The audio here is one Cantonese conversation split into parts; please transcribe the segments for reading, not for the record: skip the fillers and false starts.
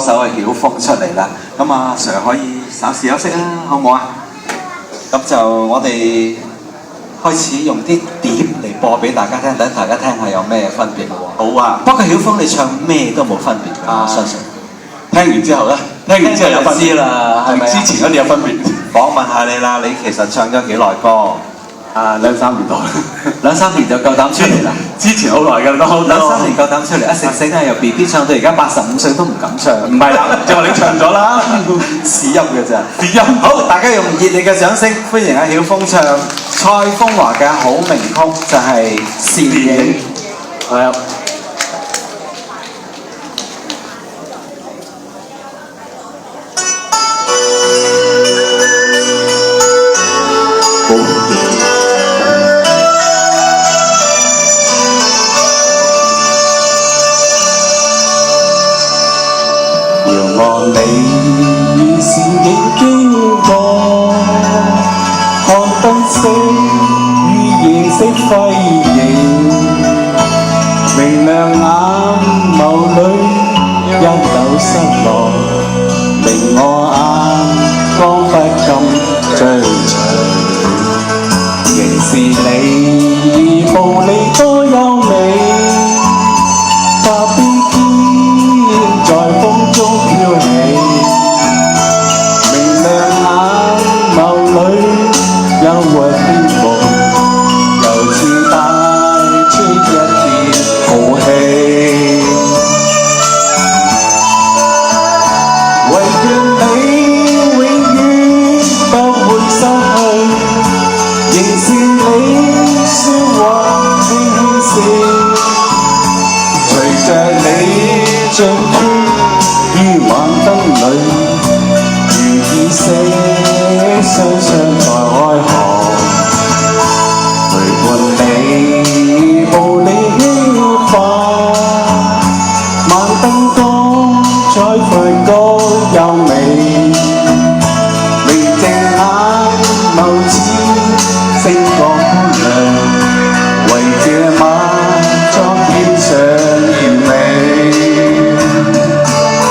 手嘅曉峰出嚟啦。咁啊 Sir 可以稍事休息啦，好唔好啊？咁就我哋開始用啲碟嚟播俾大家聽，等大家聽下有咩分別咯喎。好啊，不過曉峰你唱咩都冇分別㗎，我相信。聽完之後咧，聽完之後有分別啦，係咪？之前嗰啲有分別。訪問下你啦，你其實唱咗幾耐歌？兩三年多，兩三年就夠膽出嚟啦。之前好耐㗎都，兩三年夠膽出嚟，一成啊由 BB 唱到而家85歲都唔敢唱。唔係啦，就話你唱咗啦，試音嘅咋？試音。好，大家用熱烈嘅掌聲歡迎阿曉峰唱蔡楓華嘅好名曲，就係《倩影》。係啊。你與倩影經過，看燈飾與夜色輝映，明亮眼眸裏一抖失落，令我眼光不禁追隨。仍是你步履多優美，花邊肩在風中飄起。憂鬱的夢，又似帶出一片豪氣。唯願你永遠不會失去，仍是你説話輕輕笑，隨着你進出於晚燈裏，如意色雙雙在開航。優美，明淨眼眸似星光般亮，為這晚裝添上完美。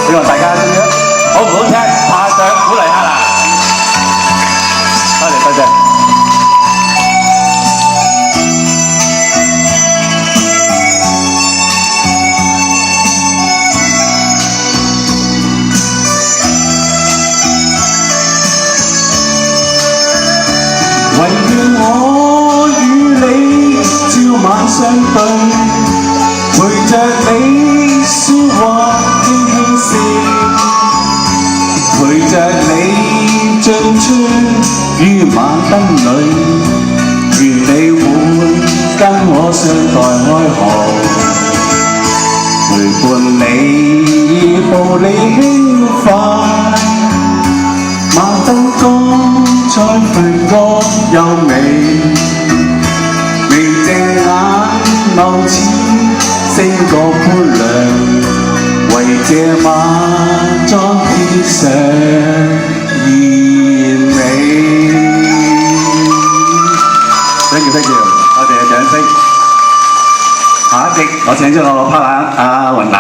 希望大家好唔好聽？拍掌鼓勵下啦！多謝多謝。唯願我與你朝晚相對，陪着你説話輕輕笑，陪着你進出於晚燈裏，願你會跟我相待開航，陪伴你步履輕快，晚燈光彩輝光優美，明淨眼眸似星光般亮，為這晚裝添上豔美。Thank you， 多謝掌聲。下一席我請咗我個 partner 阿雲娜。